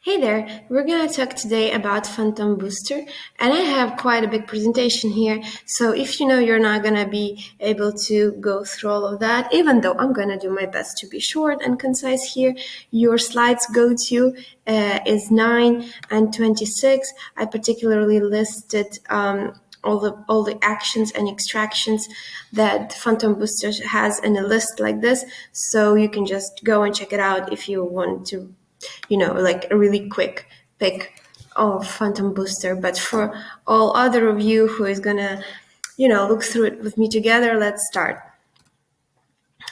Hey there, we're going to talk today about Phantom Booster, and I have quite a big presentation here, so if you know you're not going to be able to go through all of that, even though I'm going to do my best to be short and concise here, your slides go to is 9 and 26. I particularly listed all the actions and extractions that Phantom Booster has in a list like this, so you can just go and check it out if you want to like a really quick pick of Phantom Booster. But for all other of you who is gonna, look through it with me together, let's start.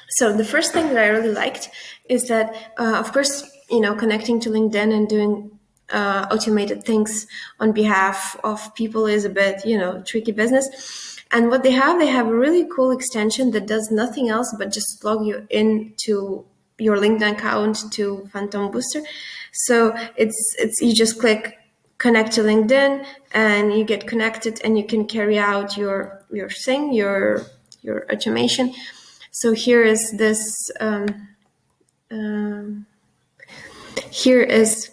So the first thing that I really liked is that, of course, connecting to LinkedIn and doing automated things on behalf of people is a bit, tricky business. And what they have a really cool extension that does nothing else but just log you into your LinkedIn account to Phantom Booster. So it's you just click connect to LinkedIn and you get connected and you can carry out your thing, your automation. So here is this. Here is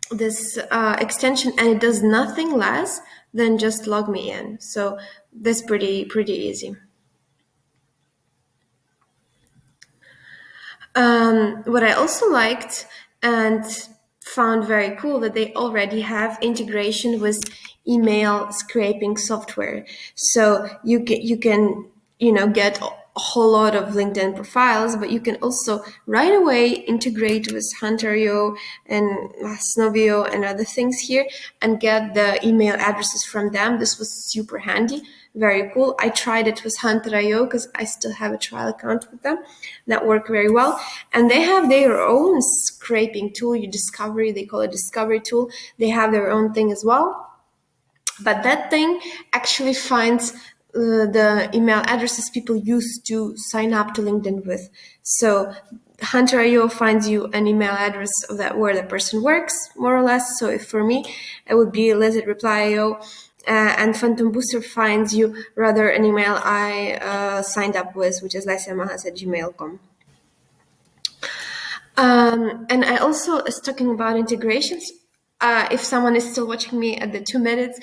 this extension, and it does nothing less than just log me in. So that's pretty easy. What I also liked and found very cool that they already have integration with email scraping software. So you can get a whole lot of LinkedIn profiles, but you can also right away integrate with Hunter.io and Snovio and other things here and get the email addresses from them. This was super handy, very cool. I tried it with Hunter.io because I still have a trial account with them. That worked very well. And they have their own scraping tool, they call it Discovery tool. They have their own thing as well. But that thing actually finds the email addresses people used to sign up to LinkedIn with. So Hunter.io finds you an email address of that where the person works, more or less. So if for me, it would be Liz@Reply.io. And Phantom Booster finds you rather an email I signed up with, which is lesiamahas@gmail.com. And I also was talking about integrations. If someone is still watching me at the 2 minutes,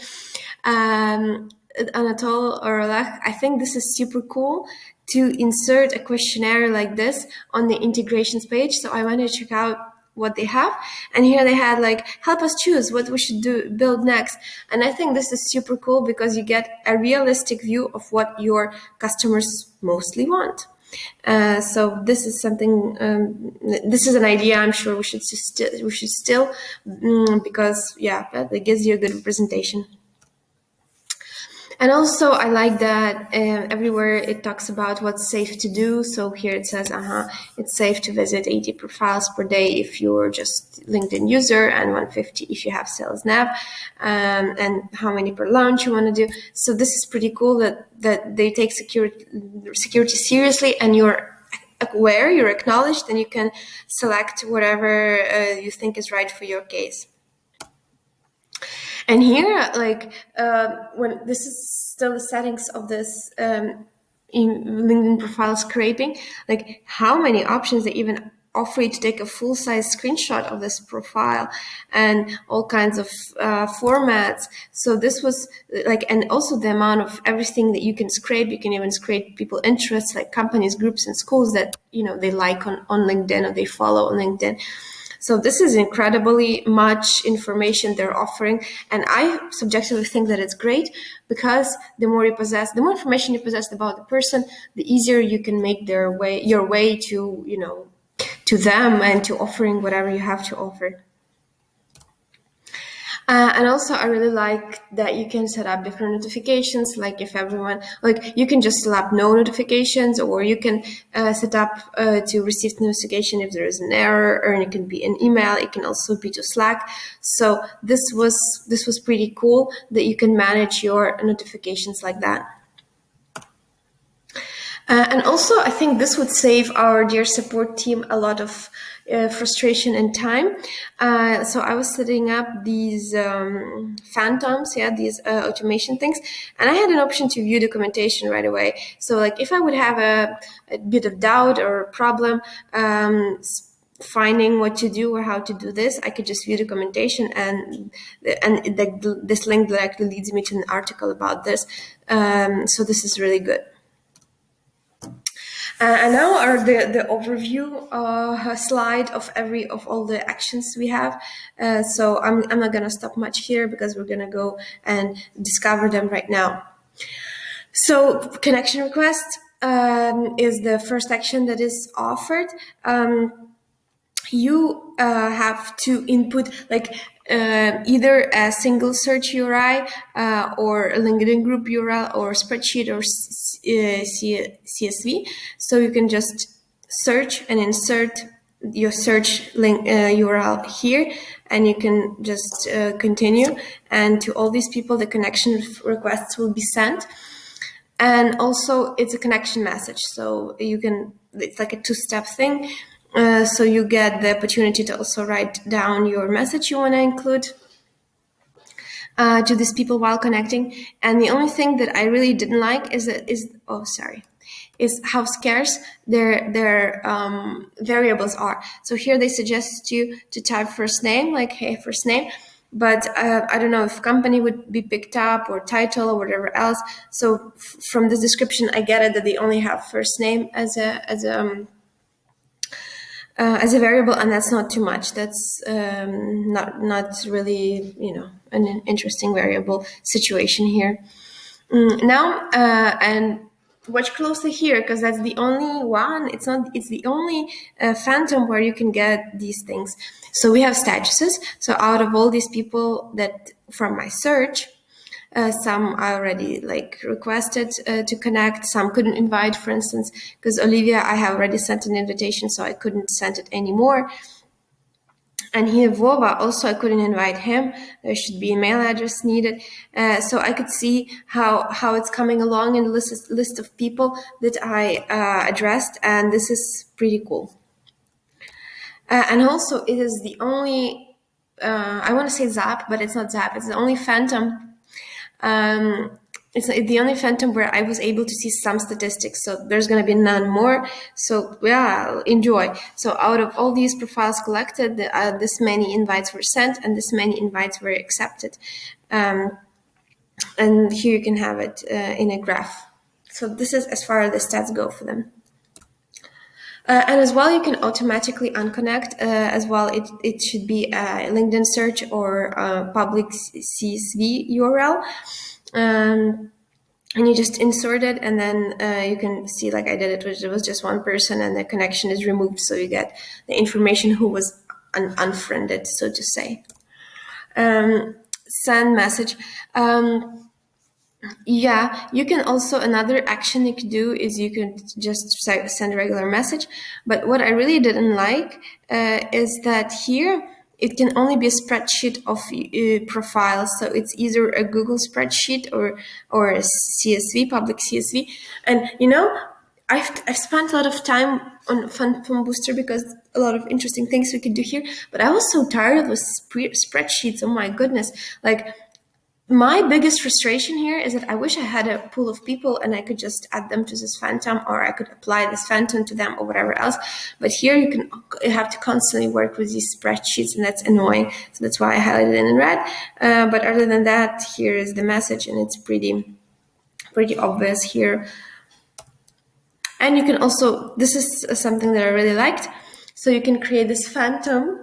Anatol or Olach, I think this is super cool to insert a questionnaire like this on the integrations page. So I went to check out what they have, and here they had help us choose what we should build next. And I think this is super cool because you get a realistic view of what your customers mostly want. So this is something. This is an idea. I'm sure we should still because that gives you a good representation. And also, I like that everywhere it talks about what's safe to do. So here it says, it's safe to visit 80 profiles per day if you're just LinkedIn user, and 150 if you have sales nav, and how many per launch you want to do. So this is pretty cool that they take security seriously, and you're aware, you're acknowledged, and you can select whatever you think is right for your case. And here, when this is still the settings of this in LinkedIn profile scraping, how many options they even offer you to take a full-size screenshot of this profile and all kinds of formats. So this was and also the amount of everything that you can scrape. You can even scrape people interests, like companies, groups, and schools that they like on LinkedIn or they follow on LinkedIn. So this is incredibly much information they're offering. And I subjectively think that it's great because the more information you possess about the person, the easier you can make your way to, to them and to offering whatever you have to offer. And also, I really like that you can set up different notifications. Like if everyone, you can just select no notifications, or you can set up to receive notification if there is an error, or it can be an email. It can also be to Slack. So this was pretty cool that you can manage your notifications like that. And also, I think this would save our dear support team a lot of frustration and time. So I was setting up these phantoms, these automation things, and I had an option to view documentation right away. So if I would have a bit of doubt or problem, finding what to do or how to do this, I could just view documentation, and this link directly leads me to an article about this. So this is really good. And now are the overview slide of all the actions we have. So I'm not gonna stop much here because we're gonna go and discover them right now. So connection request is the first action that is offered. You have to input either a single search URI or a LinkedIn group URL or spreadsheet or CSV. So you can just search and insert your search link URL here, and you can just continue. And to all these people, the connection requests will be sent. And also it's a connection message. So it's like a two-step thing. So you get the opportunity to also write down your message you want to include to these people while connecting. And the only thing that I really didn't like is how scarce their variables are. So here they suggest you to type first name, like hey, first name. But I don't know if company would be picked up or title or whatever else. So from this description, I get it that they only have first name as a variable, and that's not too much. That's not really, an interesting variable situation here. Now, and watch closely here, because that's the only one. It's the only phantom where you can get these things. So we have statuses. So out of all these people that from my search, some I already requested to connect. Some couldn't invite, for instance, because Olivia, I have already sent an invitation, so I couldn't send it anymore. And here Vova, also I couldn't invite him. There should be email address needed. So I could see how it's coming along in the list of people that I addressed, and this is pretty cool. And also it is the only, I want to say Zap, but it's not Zap. It's the only phantom. It's the only phantom where I was able to see some statistics. So there's going to be none more. So yeah, enjoy. So out of all these profiles collected, this many invites were sent and this many invites were accepted. And here you can have it in a graph. So this is as far as the stats go for them. And as well, you can automatically unconnect. As well, it should be a LinkedIn search or a public CSV URL. And you just insert it, and then you can see, like I did it, which it was just one person, and the connection is removed, so you get the information who was unfriended, so to say. Send message. Yeah, you can also, another action you could do is you can just send a regular message. But what I really didn't like is that here it can only be a spreadsheet of profiles. So it's either a Google spreadsheet or a CSV, public CSV. And I've spent a lot of time on Phantom Booster because a lot of interesting things we could do here. But I was so tired of spreadsheets. Oh my goodness! My biggest frustration here is that I wish I had a pool of people and I could just add them to this phantom, or I could apply this phantom to them or whatever else. But here you have to constantly work with these spreadsheets, and that's annoying. So that's why I highlighted it in red. But other than that, here is the message, and it's pretty obvious here. And you can also, this is something that I really liked. So you can create this phantom.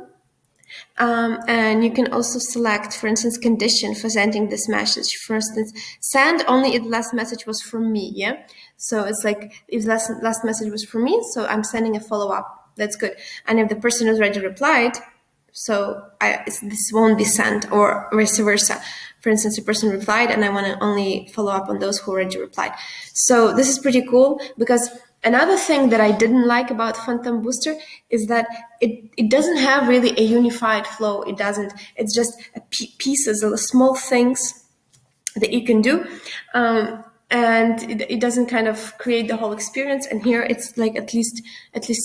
And you can also select, for instance, condition for sending this message. For instance, send only if the last message was from me, yeah? So it's like, if last message was from me, so I'm sending a follow-up. That's good. And if the person who's already replied, so this won't be sent, or vice versa. For instance, a person replied, and I want to only follow up on those who already replied. So this is pretty cool, because another thing that I didn't like about Phantom Booster is that it doesn't have really a unified flow. It doesn't. It's just pieces of small things that you can do. And it doesn't kind of create the whole experience. And here it's like at least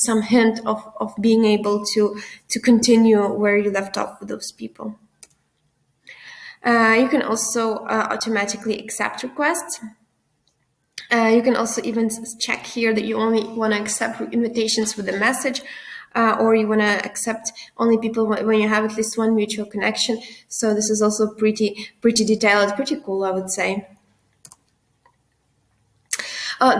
some hint of being able to continue where you left off with those people. You can also automatically accept requests. You can also even check here that you only want to accept invitations with a message. or you want to accept only people when you have at least one mutual connection. So this is also pretty detailed, pretty cool, I would say.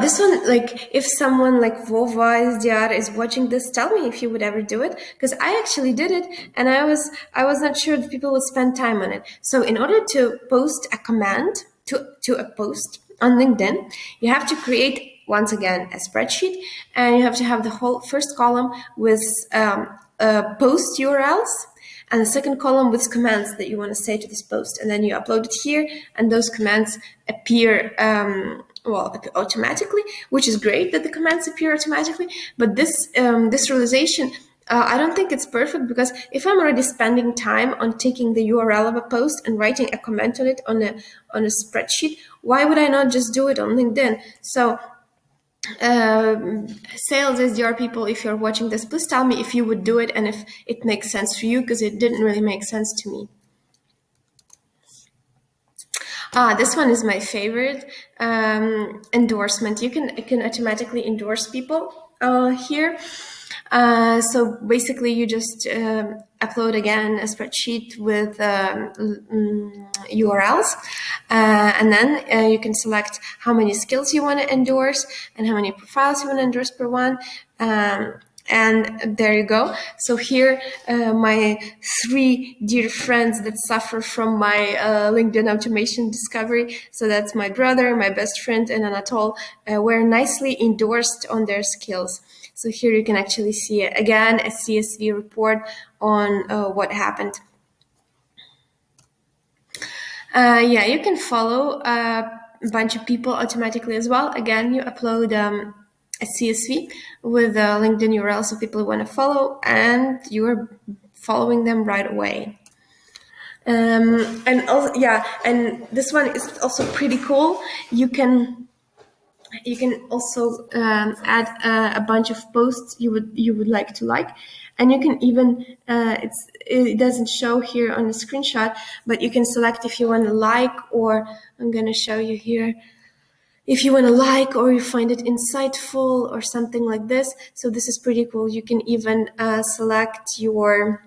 This one, like, if someone like Vova SDR is watching this, tell me if you would ever do it, because I actually did it, and I was not sure that people would spend time on it. So in order to post a command to a post on LinkedIn, you have to create, once again, a spreadsheet, and you have to have the whole first column with post URLs, and the second column with commands that you want to say to this post, and then you upload it here, and those commands appear automatically, which is great that the commands appear automatically. But this realization, I don't think it's perfect, because if I'm already spending time on taking the URL of a post and writing a comment on it on a spreadsheet, why would I not just do it on LinkedIn? So sales SDR people, if you're watching this, please tell me if you would do it and if it makes sense for you, because it didn't really make sense to me. This one is my favorite. Endorsement. You can automatically endorse people here. So basically, you just upload again a spreadsheet with URLs, and then you can select how many skills you want to endorse and how many profiles you want to endorse per one. And there you go. So here, my 3 dear friends that suffer from my LinkedIn automation discovery. So that's my brother, my best friend, and Anatol, were nicely endorsed on their skills. So here you can actually see, again, a CSV report on what happened. Yeah, you can follow a bunch of people automatically as well. Again, you upload a CSV with a LinkedIn URLs of people who want to follow, and you're following them right away. And also, yeah, and this one is also pretty cool. You can also add a bunch of posts you would like to like, and you can even it doesn't show here on the screenshot, but you can select if you want to like, or I'm going to show you here, if you want to like, or you find it insightful or something like this. So this is pretty cool. You can even select your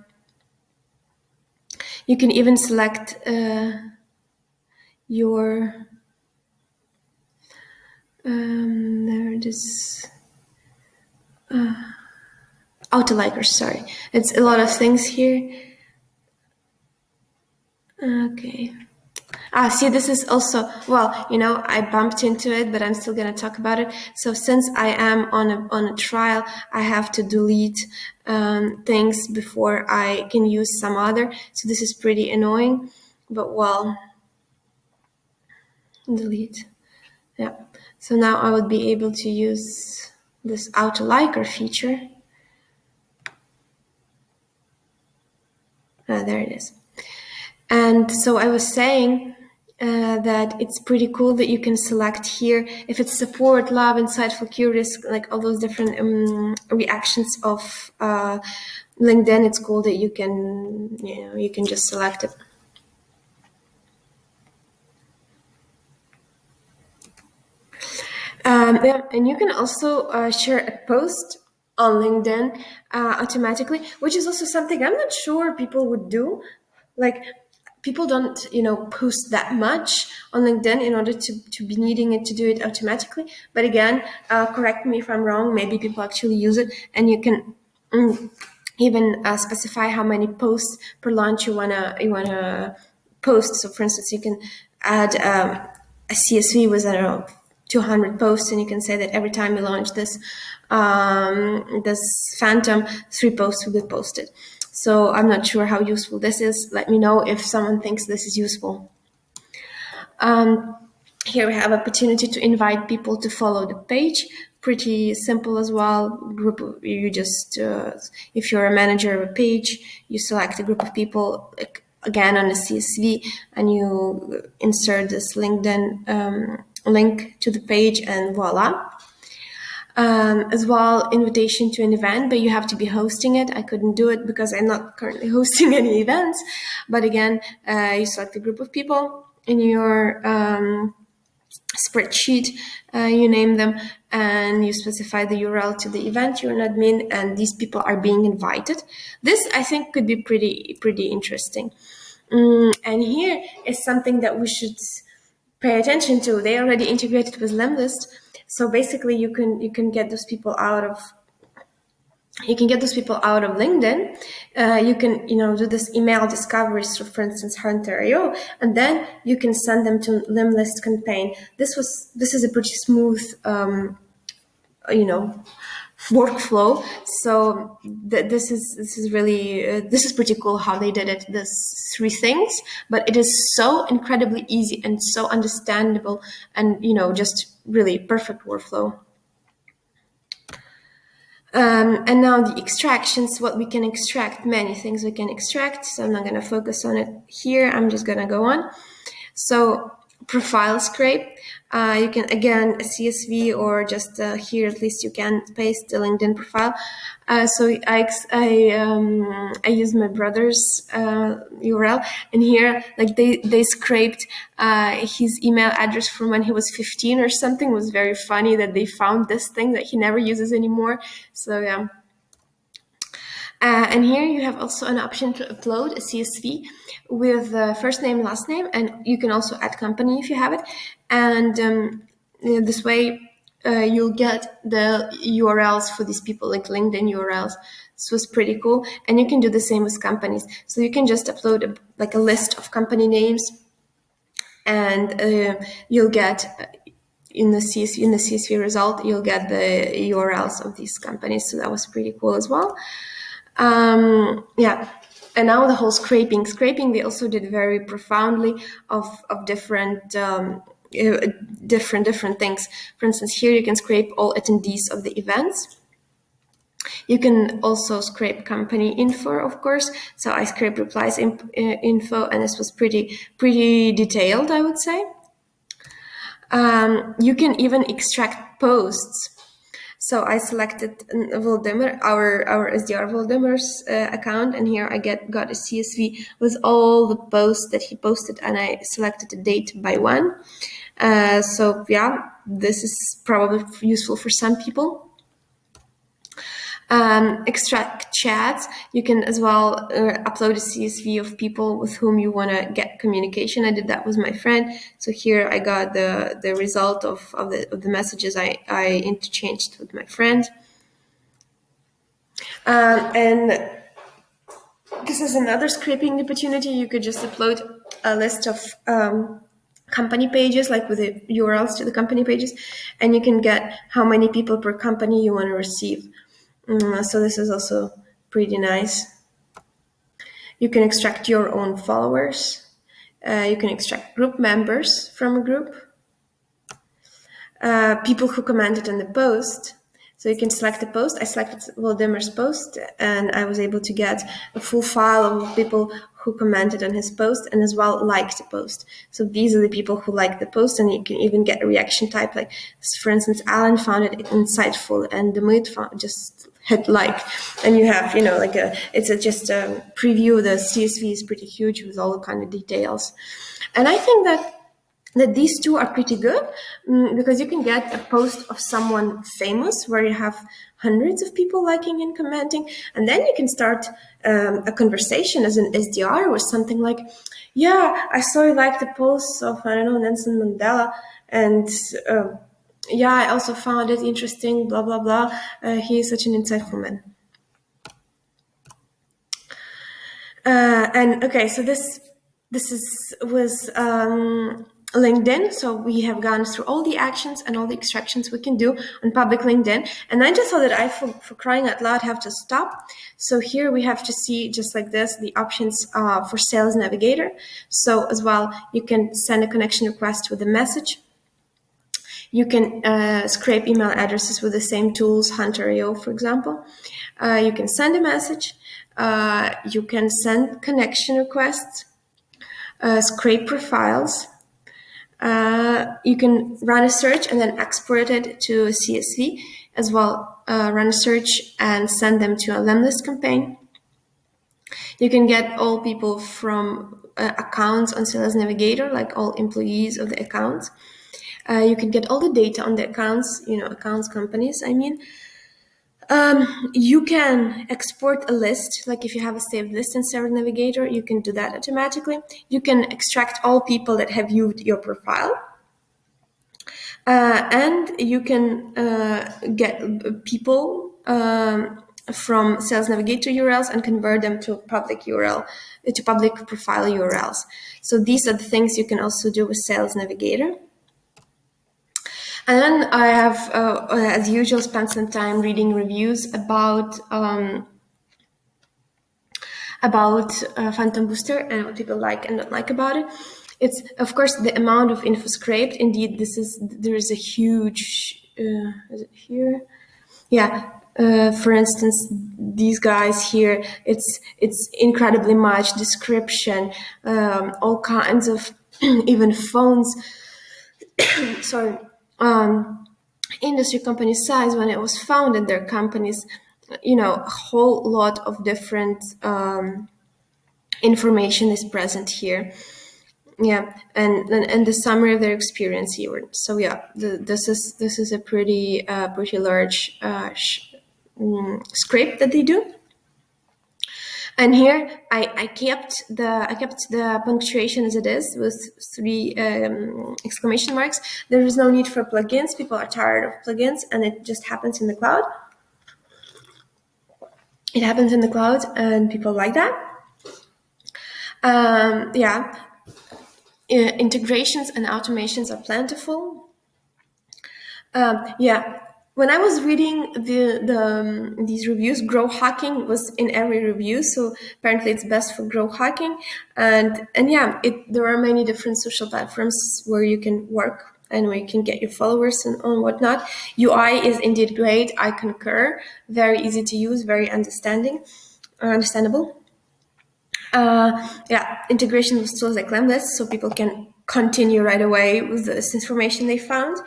there it is, auto likers, sorry. It's a lot of things here. Okay. See, this is also, well, I bumped into it, but I'm still going to talk about it. So since I am on a trial, I have to delete things before I can use some other. So this is pretty annoying, but well, delete. Yeah. So now I would be able to use this auto liker feature. There it is. And so I was saying that it's pretty cool that you can select here if it's support, love, insightful, curious, like all those different reactions of LinkedIn. It's cool that you can just select it. Yeah, and you can also share a post on LinkedIn automatically, which is also something I'm not sure people would do. Like, people don't, post that much on LinkedIn in order to be needing it to do it automatically. But again, correct me if I'm wrong. Maybe people actually use it, and you can even specify how many posts per launch you wanna post. So, for instance, you can add a CSV with, I don't know, 200 posts, and you can say that every time you launch this phantom, 3 posts will be posted. So I'm not sure how useful this is. Let me know if someone thinks this is useful. Here we have opportunity to invite people to follow the page. Pretty simple as well. You just, if you're a manager of a page, you select a group of people, like, again on a CSV, and you insert this LinkedIn link to the page, and voila. As well, invitation to an event, but you have to be hosting it. I couldn't do it because I'm not currently hosting any events. But again, you select a group of people in your spreadsheet, you name them, and you specify the URL to the event you're an admin, and these people are being invited. This, I think, could be pretty interesting. And here is something that we should pay attention to. They already integrated with Limlist, so basically you can get those people out of LinkedIn. You can do this email discoveries through, for instance, Hunter.io, and then you can send them to Limlist campaign. This is a pretty smooth workflow. So this is really this is pretty cool how they did it. There's 3 things, but it is so incredibly easy and so understandable, and just really perfect workflow. And now the extractions, what we can extract, many things we can extract, so I'm not going to focus on it here. I'm just going to go on. So profile scrape, you can, again, a CSV, or just here at least you can paste the LinkedIn profile. So I used my brother's URL, and here, like, they scraped his email address from when he was 15 or something. It was very funny that they found this thing that he never uses anymore. So yeah. And here you have also an option to upload a CSV with first name, last name, and you can also add company if you have it. And this way you'll get the URLs for these people, like LinkedIn URLs. This was pretty cool. And you can do the same with companies. So you can just upload a list of company names, and you'll get in the CSV result, you'll get the URLs of these companies. So that was pretty cool as well. Yeah, and now the whole scraping, they also did very profoundly of different different things. For instance, here you can scrape all attendees of the events. You can also scrape company info, of course. So I scraped replies info, and this was pretty detailed, I would say. You can even extract posts. So I selected Volodymyr, our SDR Volodymyr's account, and here I got a CSV with all the posts that he posted, and I selected a date by when. So yeah, this is probably useful for some people. Extract chats. You can as well upload a CSV of people with whom you want to get communication. I did that with my friend. So here I got the result of the messages I interchanged with my friend. And this is another scraping opportunity. You could just upload a list of company pages, like with the URLs to the company pages, and you can get how many people per company you want to receive. So this is also pretty nice. You can extract your own followers. You can extract group members from a group. People who commented on the post. So you can select a post. I selected Volodymyr's post, and I was able to get a full file of people who commented on his post and as well liked the post. So these are the people who liked the post, and you can even get a reaction type. Like, for instance, Alan found it insightful, and Demut just hit like. And you have, it's just a preview. The CSV is pretty huge with all the kind of details. And I think that these two are pretty good, because you can get a post of someone famous where you have hundreds of people liking and commenting, and then you can start a conversation as an SDR or something like, yeah, I saw you like the posts of, I don't know, Nelson Mandela, and yeah, I also found it interesting, blah, blah, blah. He is such an insightful man. And okay, so this was LinkedIn. So we have gone through all the actions and all the extractions we can do on public LinkedIn. And I just thought that I, for crying out loud, have to stop. So here we have to see, just like this, the options for Sales Navigator. So as well, you can send a connection request with a message. You can scrape email addresses with the same tools, Hunter.io, for example. You can send a message. You can send connection requests, scrape profiles. You can run a search and then export it to a CSV, as well run a search and send them to a Limlist campaign. You can get all people from accounts on Sales Navigator, like all employees of the accounts. You can get all the data on the accounts, accounts companies, I mean. You can export a list, like if you have a saved list in Server Navigator, you can do that automatically. You can extract all people that have viewed your profile. And you can get people from Sales Navigator URLs and convert them to public URL, to public profile URLs. So these are the things you can also do with Sales Navigator. And then I have, as usual, spent some time reading reviews about Phantom Booster and what people like and don't like about it. It's, of course, the amount of info scraped. Indeed, there is a huge, is it here? Yeah. For instance, these guys here, it's incredibly much description, all kinds of even phones. Sorry. Industry company size when it was founded, their companies, a whole lot of different information is present here. Yeah, and the summary of their experience here. So yeah, this is a pretty large script that they do. And here I kept the punctuation as it is with 3 exclamation marks. There is no need for plugins. People are tired of plugins, and it just happens in the cloud. It happens in the cloud, and people like that. Yeah. Integrations and automations are plentiful. Yeah. When I was reading these reviews, grow hacking was in every review, so apparently it's best for grow hacking. And yeah, there are many different social platforms where you can work and where you can get your followers and whatnot. UI is indeed great. I concur. Very easy to use, very understandable. Yeah, integration with tools like Lemlist, so people can continue right away with this information they found.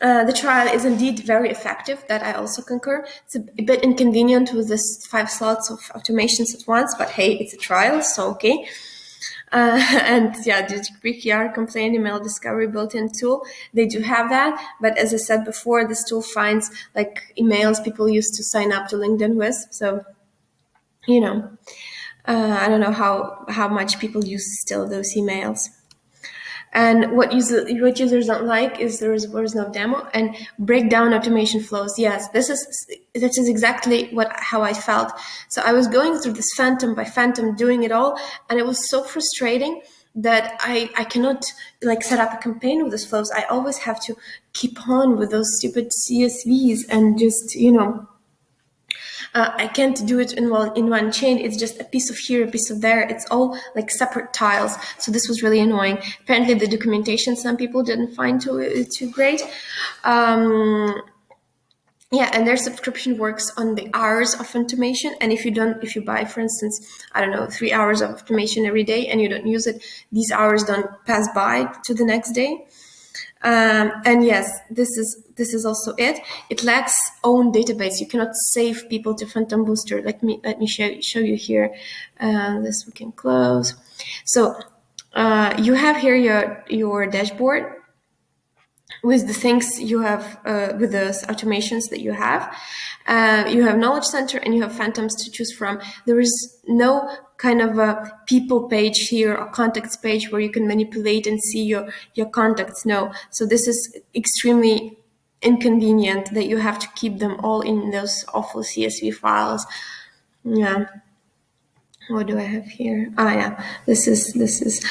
The trial is indeed very effective, that I also concur. It's a bit inconvenient with this 5 slots of automations at once, but hey, it's a trial, so okay. And yeah, the PKR complaint email discovery built-in tool, they do have that. But as I said before, this tool finds like emails people used to sign up to LinkedIn with. So, I don't know how much people use still those emails. And what users don't like is there is no demo and break down automation flows. Yes, this is exactly how I felt. So I was going through this phantom by phantom, doing it all, and it was so frustrating that I cannot like set up a campaign with those flows. I always have to keep on with those stupid CSVs and just I can't do it in one chain. It's just a piece of here, a piece of there. It's all like separate tiles. So this was really annoying. Apparently the documentation some people didn't find too great. Yeah, and their subscription works on the hours of automation. And if you buy, for instance, 3 hours of automation every day and you don't use it, these hours don't pass by to the next day. And yes, this is also it. It lacks own database. You cannot save people to Phantom Booster. Let me show you here. This we can close. So you have here your dashboard with the things you have, with the automations that you have. You have Knowledge Center and you have Phantoms to choose from. There is no kind of a people page here or contacts page where you can manipulate and see your contacts. No. So this is extremely inconvenient that you have to keep them all in those awful CSV files. Yeah. What do I have here? Yeah, this is,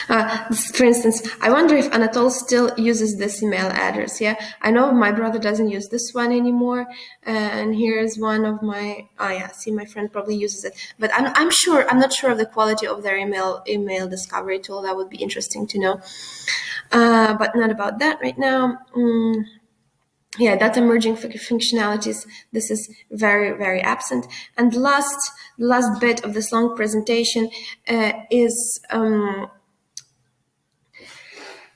for instance, I wonder if Anatol still uses this email address. Yeah, I know my brother doesn't use this one anymore. And here's one of my, see, my friend probably uses it, but I'm not sure of the quality of their email discovery tool. That would be interesting to know. But not about that right now. Yeah, data merging functionalities, this is very, very absent. And the last bit of this long presentation is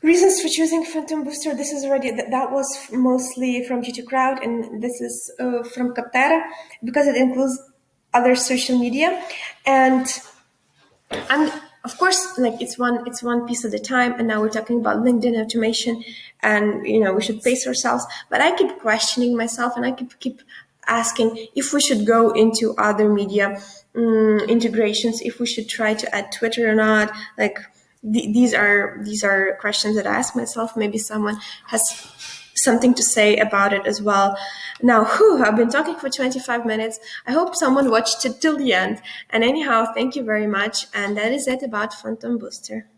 reasons for choosing Phantom Booster. This is already, that was mostly from G2 Crowd, and this is from Capterra, because it includes other social media. And And of course, like it's one piece at a time. And now we're talking about LinkedIn automation, and we should pace ourselves. But I keep questioning myself, and I keep asking if we should go into other media integrations, if we should try to add Twitter or not. Like these are questions that I ask myself. Maybe someone has something to say about it as well. Now, I've been talking for 25 minutes. I hope someone watched it till the end. And anyhow, thank you very much. And that is it about Phantom Booster.